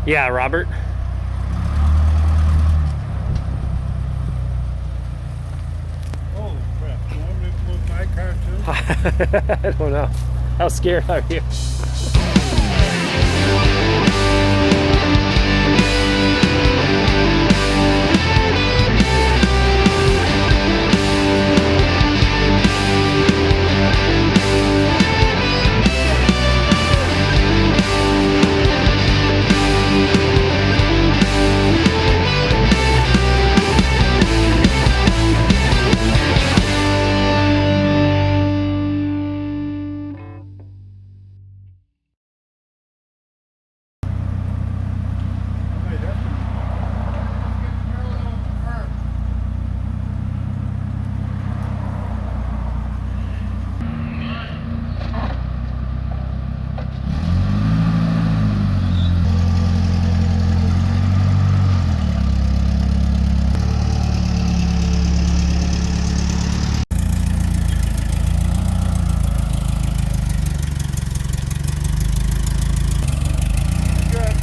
Yeah, Robert. Holy crap. You want me to move my car too? I don't know. How scared are you? I might have to. Get parallel with the car. Good.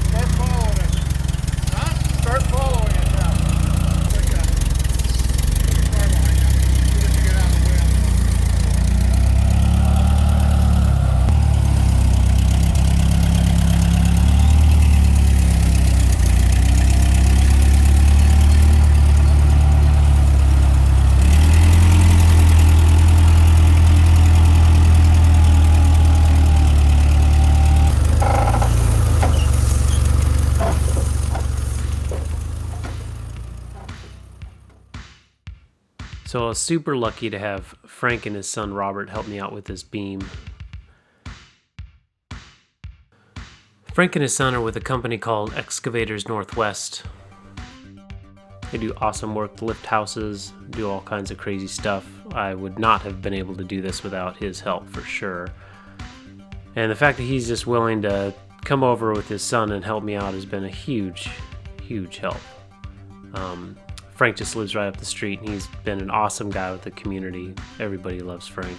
Start following it. Huh? Start following it now. Like that. Put the car behind you. See if you get out of the way. So I was super lucky to have Frank and his son Robert help me out with this beam. Frank and his son are with a company called Excavators Northwest. They do awesome work to lift houses, do all kinds of crazy stuff. I would not have been able to do this without his help for sure. And the fact that he's just willing to come over with his son and help me out has been a huge, huge help. Frank just lives right up the street, and he's been an awesome guy with the community. Everybody loves Frank.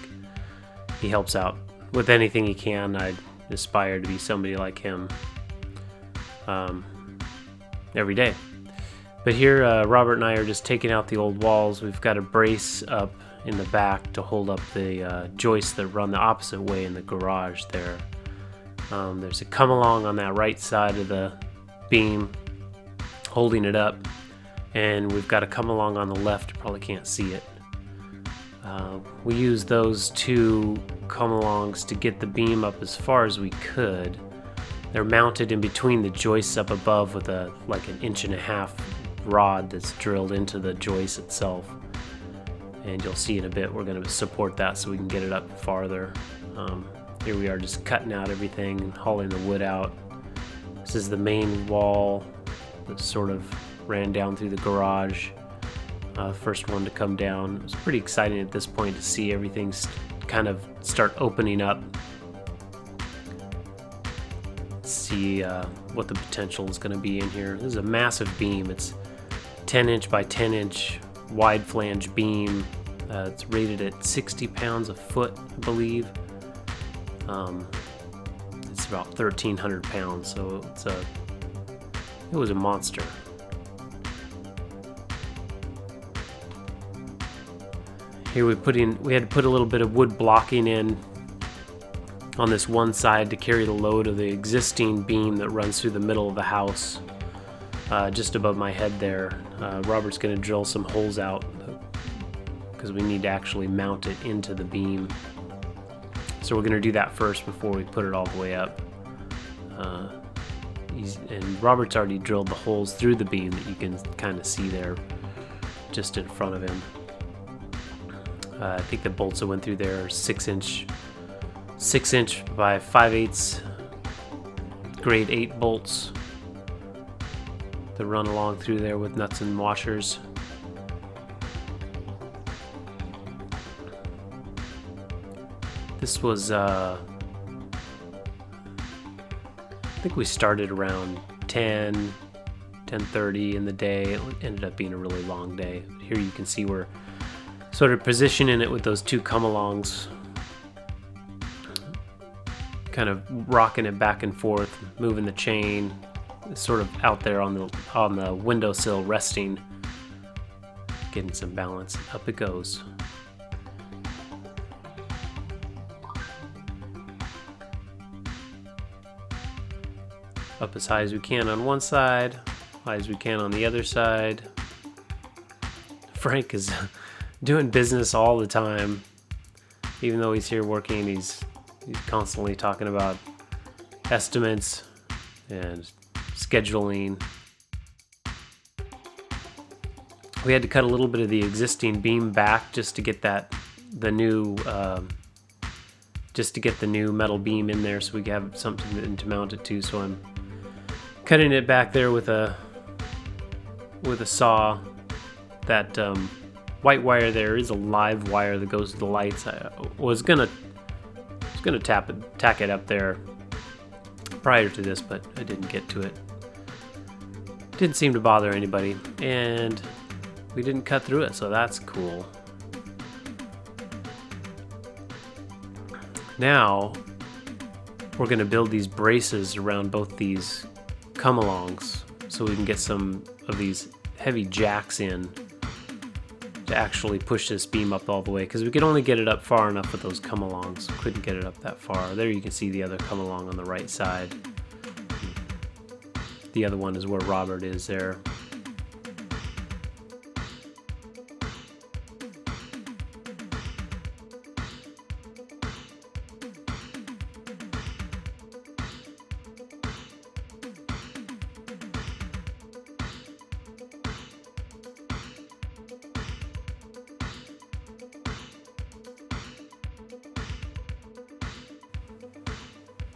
He helps out with anything he can. I aspire to be somebody like him every day. But here, Robert and I are just taking out the old walls. We've got a brace up in the back to hold up the joists that run the opposite way in the garage there. There's a come along on that right side of the beam holding it up. And we've got a come along on the left, you probably can't see it. We use those two come alongs to get the beam up as far as we could. They're mounted in between the joists up above with like an 1.5 inch rod that's drilled into the joist itself. And you'll see in a bit we're going to support that so we can get it up farther. Here we are just cutting out everything and hauling the wood out. This is the main wall that sort of ran down through the garage. First one to come down. It was pretty exciting at this point to see everything kind of start opening up. See what the potential is going to be in here. This is a massive beam. It's 10 inch by 10 inch wide flange beam. It's rated at 60 pounds a foot, I believe. It's about 1,300 pounds, so it was a monster. Here we had to put a little bit of wood blocking in on this one side to carry the load of the existing beam that runs through the middle of the house, just above my head there. Robert's going to drill some holes out because we need to actually mount it into the beam. So we're going to do that first before we put it all the way up. And Robert's already drilled the holes through the beam that you can kind of see there just in front of him. I think the bolts that went through there are 6 inch by 5/8 grade 8 bolts that run along through there with nuts and washers. This was I think we started around 10:30 in the day. It ended up being a really long day. Here you can see we're sort of positioning it with those two come-alongs kind of rocking it back and forth, moving the chain, sort of out there on the windowsill resting, getting some balance. Up it goes. Up as high as we can on one side, high as we can on the other side. Frank is doing business all the time. Even though he's here working, he's constantly talking about estimates and scheduling. We had to cut a little bit of the existing beam back just to get the new metal beam in there, so we could have something to mount it to. So I'm cutting it back there with a saw. That white wire there is a live wire that goes to the lights. I was gonna tack it up there prior to this, but I didn't get to it. Didn't seem to bother anybody, and we didn't cut through it, so that's cool. Now we're gonna build these braces around both these come-alongs so we can get some of these heavy jacks in to actually push this beam up all the way, because we could only get it up far enough with those come-alongs. Couldn't get it up that far. There you can see the other come-along on the right side. The other one is where Robert is there.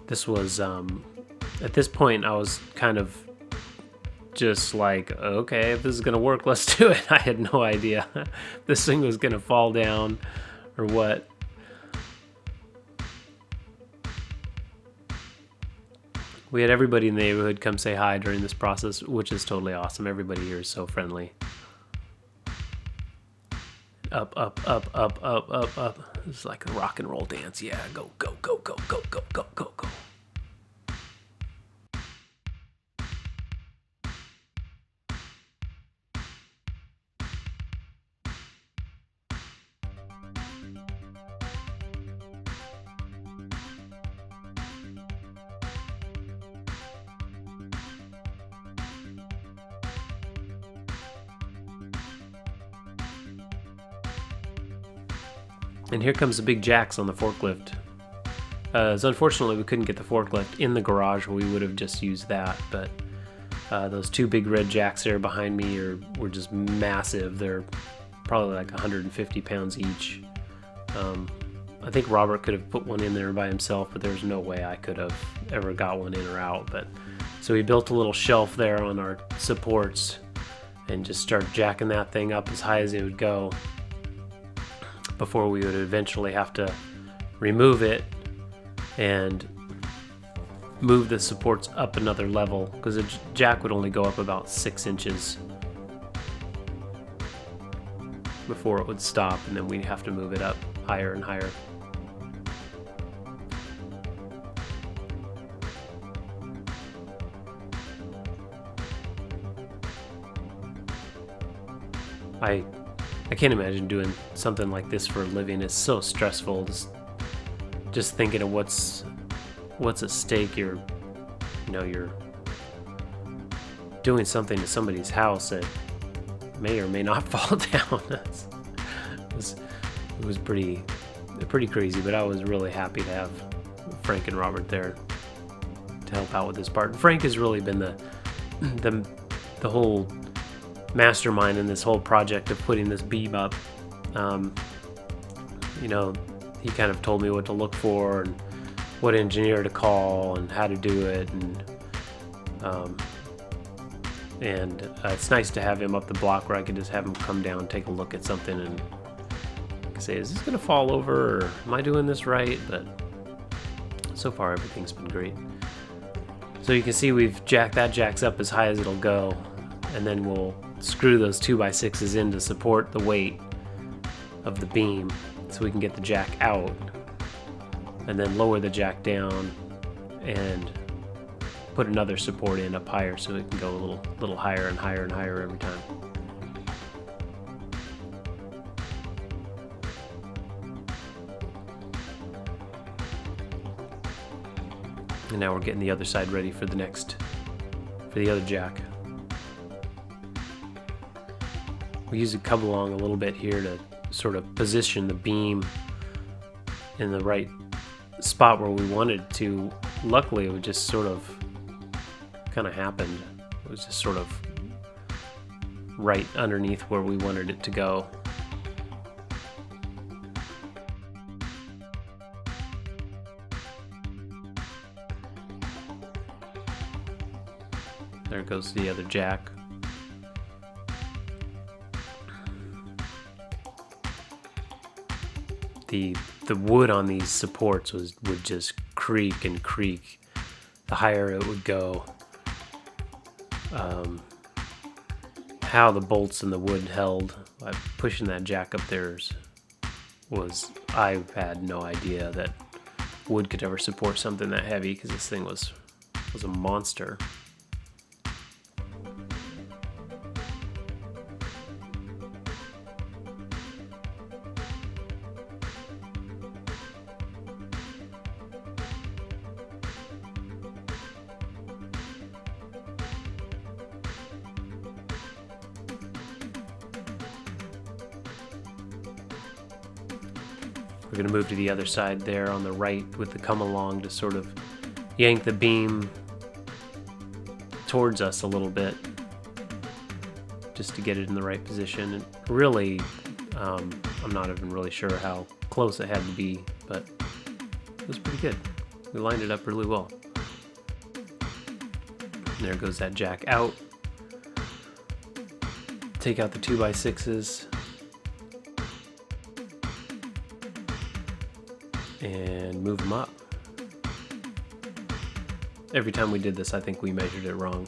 This was, at this point, I was kind of just like, okay, if this is going to work, let's do it. I had no idea if this thing was going to fall down or what. We had everybody in the neighborhood come say hi during this process, which is totally awesome. Everybody here is so friendly. Up, up, up, up, up, up, up. It's like a rock and roll dance. Yeah, go, go, go, go, go, go, go, go, go. And here comes the big jacks on the forklift. So unfortunately we couldn't get the forklift in the garage, we would have just used that, but those two big red jacks there behind me were just massive. They're probably like 150 pounds each. I think Robert could have put one in there by himself, but there's no way I could have ever got one in or out. But so we built a little shelf there on our supports and just started jacking that thing up as high as it would go, before we would eventually have to remove it and move the supports up another level, because the jack would only go up about 6 inches before it would stop, and then we'd have to move it up higher and higher. I can't imagine doing something like this for a living. It's so stressful. Just thinking of what's at stake. You're doing something to somebody's house that may or may not fall down. It was pretty crazy, but I was really happy to have Frank and Robert there to help out with this part. And Frank has really been the whole mastermind in this whole project of putting this beam up. He kind of told me what to look for and what engineer to call and how to do it, and it's nice to have him up the block where I can just have him come down and take a look at something and say, is this going to fall over, or am I doing this right? But so far everything's been great. So you can see we've jacks up as high as it'll go, and then we'll screw those 2x6s in to support the weight of the beam so we can get the jack out, and then lower the jack down and put another support in up higher so it can go a little higher and higher and higher every time. And now we're getting the other side ready for the other jack. We use a come along a little bit here to sort of position the beam in the right spot where we wanted to. Luckily, it would just sort of kind of happened. It was just sort of right underneath where we wanted it to go. There goes the other jack. The wood on these supports would just creak and creak the higher it would go. How the bolts in the wood held by pushing that jack up there I had no idea that wood could ever support something that heavy, because this thing was a monster. We're going to move to the other side there on the right with the come along to sort of yank the beam towards us a little bit, just to get it in the right position. And really, I'm not even really sure how close it had to be, but it was pretty good. We lined it up really well. And there goes that jack out. Take out the 2x6s. And move them up. Every time we did this, I think we measured it wrong.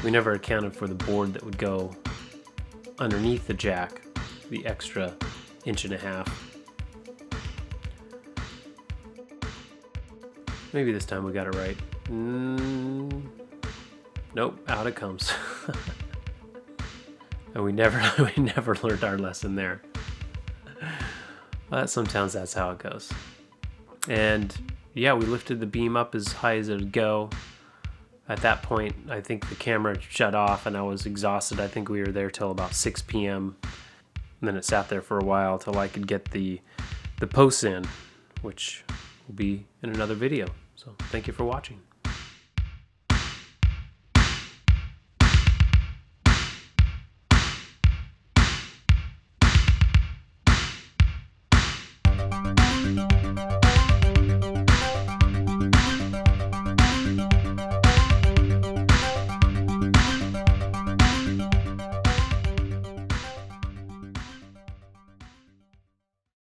We never accounted for the board that would go underneath the jack, the extra 1.5 inches. Maybe this time we got it right. Nope, out it comes. And we never learned our lesson there. But sometimes that's how it goes. And yeah, we lifted the beam up as high as it would go. At that point, I think the camera shut off and I was exhausted. I think we were there till about 6 p.m. And then it sat there for a while till I could get the posts in, which will be in another video. So thank you for watching.